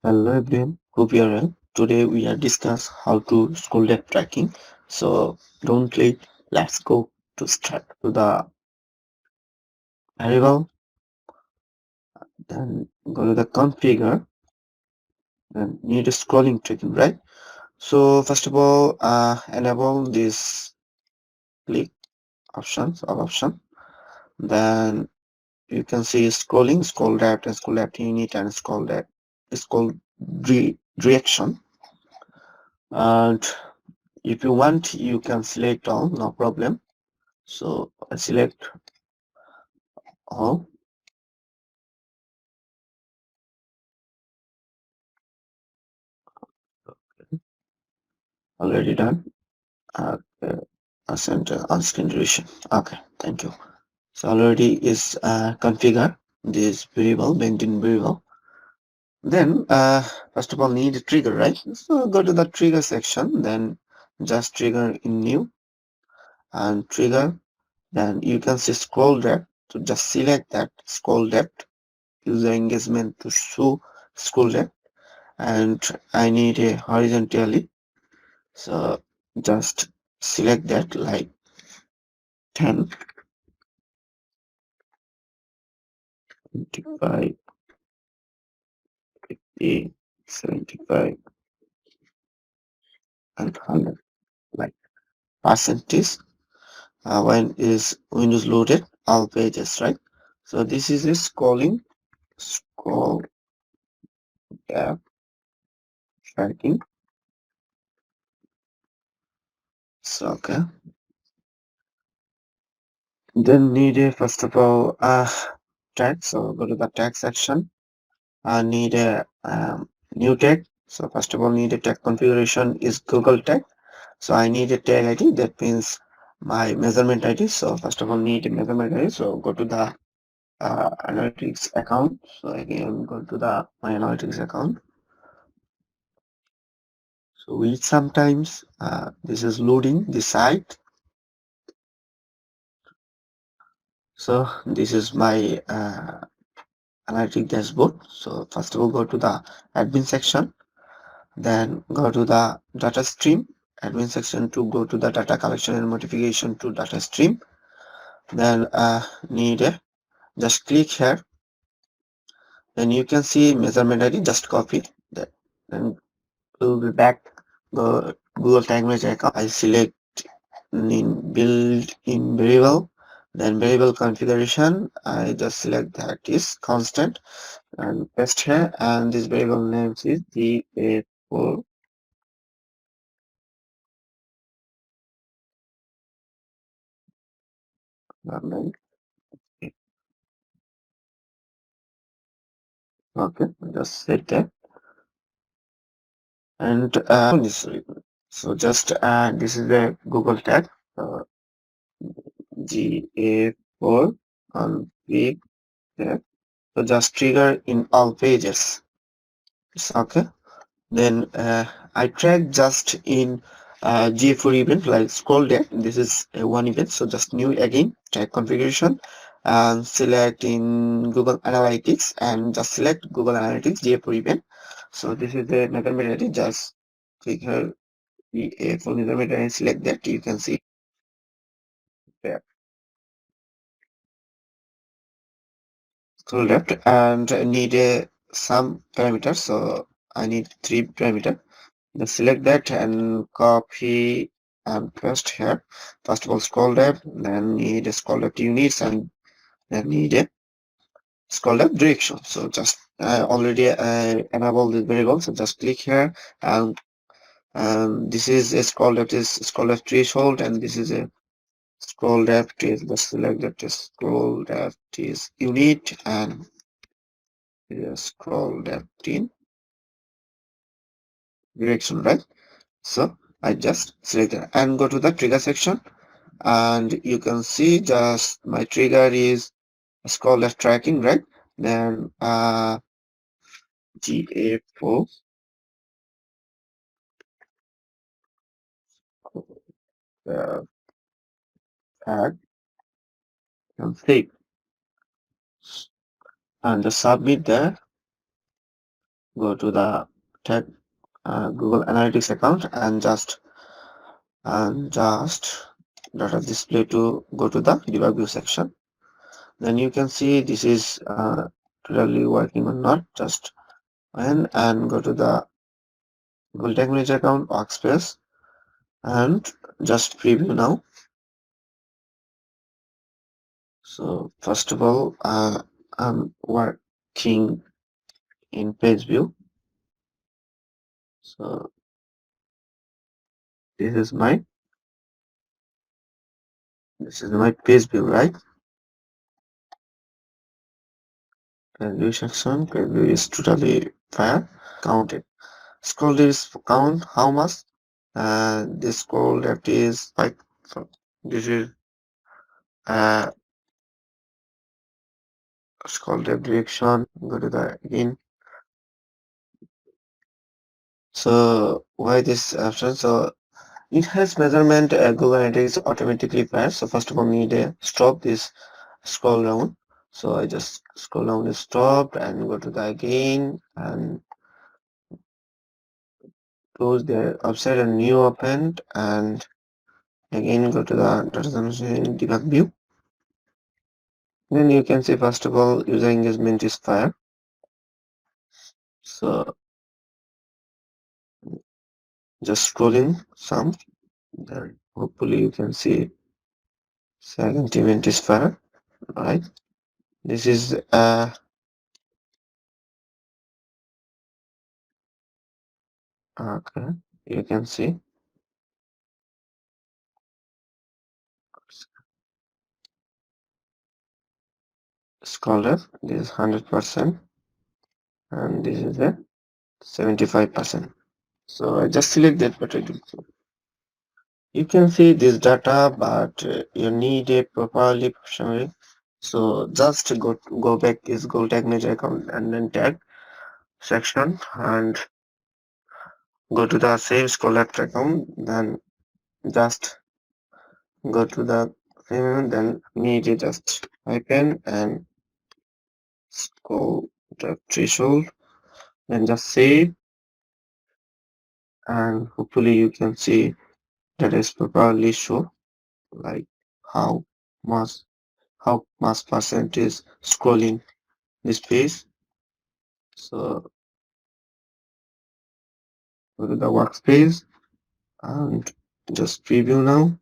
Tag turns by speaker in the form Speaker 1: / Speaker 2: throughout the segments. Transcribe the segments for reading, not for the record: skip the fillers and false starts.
Speaker 1: Hello everyone, hope you are well. Today we are discuss how to scroll depth tracking. So don't wait, let's go to start to the variable, then go to the configure, then need a scrolling tracking, right? So first of all, enable this click options, all option. Then you can see scrolling, scroll depth and scroll depth unit and scroll depth, scroll direction. And if you want, you can select all, no problem. So I select all, already done. Okay, send on screen duration. Okay, thank you. So already is configure this variable, maintain variable. Then first of all need a trigger, right? So go to the trigger section, then just trigger in new and trigger. Then you can see scroll depth. So just select that scroll depth, user engagement to show scroll depth, and I need a horizontally. So just select that like 10, 25, 50, 75, and 100. Like percentage when is Windows loaded, all pages, right? So this is a scroll tab tracking. So okay. Then need a first of all tag. So go to the tag section. I need a new tag. So first of all need a tag configuration is Google tag. So I need a tag ID, that means my measurement ID. So first of all need a measurement ID. So go to the analytics account. So again go to the my analytics account. So which sometimes this is loading the site. So this is my analytic dashboard. So first of all go to the admin section, then go to the data stream admin section to go to the data collection and modification to data stream. Then need a just click here, then you can see measurement ID, just copy that, then we'll be back the Google Tag Manager account. I select in build in variable, then variable configuration I just select that is constant and paste here, and this variable name is GA4. Okay, just set that, and so just this is the Google tag, GA4 on big tag. So just trigger in all pages. It's okay. Then I track just in GA4 event like scroll depth. This is one event. So just new again, track configuration and select in Google Analytics and just select Google Analytics GA4 event. So this is the measurement ID. Just click here GA4 measurement and select that. You can see there. Scroll left and need some parameters. So I need 3 parameters. Just select that and copy and paste here. First of all, scroll depth, then need a scroll depth units, and then need a scroll depth direction. So just already enable this variable. So just click here, and this is a scroll depth threshold, and this is a scroll depth is just select that is scroll depth is unit, and scroll depth in direction, right? So I just select that and go to the trigger section, and you can see just my trigger is scroll left tracking, right? Then GA4 tag and save and just submit the go to the tab Google Analytics account and just data display to go to the debug view section. Then you can see this is totally working or not. Just and go to the Google Tag Manager account workspace and just preview now. So first of all, I'm working in page view. So this is my page view, right? Page view section. Page view is totally fair. Counted. Scroll this count how much? This scroll left is 5. So this is uh scroll left direction. Go to the again. So why this option? So it has measurement Google Analytics automatically pairs. So first of all, need to stop this scroll down. So I just scroll down is stopped and go to the again and close the upside and new opened and again go to the data debug view. Then you can see first of all user engagement is fair. So just scrolling some, then hopefully you can see second event is fair, right? This is okay. You can see scroll left. This is 100% and this is a 75%. So I just select that, but I do so. You can see this data, but you need a properly professionally. So just go back is Google Tag Manager account and then tag section and go to the save scroll left account. Then just go to the then need to just icon and scroll the threshold. Then just save and hopefully you can see that is properly show like how much percent is scrolling this page. So go to the workspace and just preview now.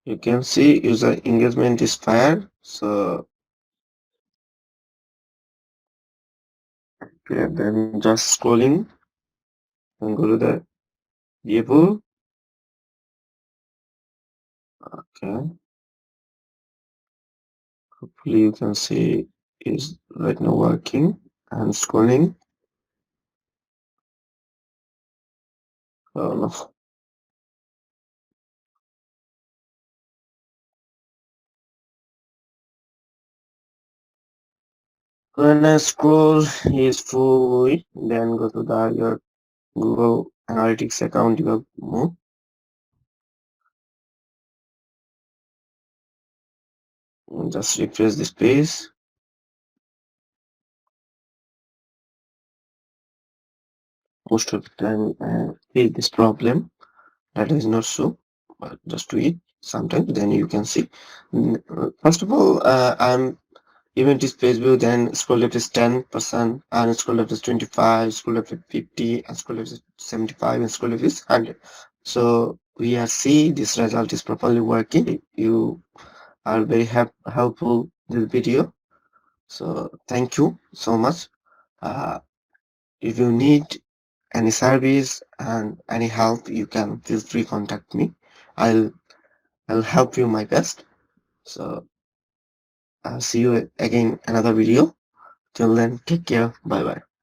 Speaker 1: You can see user engagement is fair. So okay, then just scrolling and go to the view. Okay, hopefully you can see is right now working and scrolling. Oh no. When I scroll is full, then go to the your Google Analytics account. You move. Just refresh this page. Most of the time, face this problem that is not so, but just do it sometimes. Then you can see. First of all, I'm event is page view. Then scroll left is 10%, and scroll left is 25, scroll left is 50, and scroll left is 75, and scroll left is 100. So we are see this result is properly working. You are very helpful this video. So thank you so much. Uh, if you need any service and any help, you can feel free contact me. I'll I'll help you my best. So I'll see you again another video. Till then, take care. Bye bye.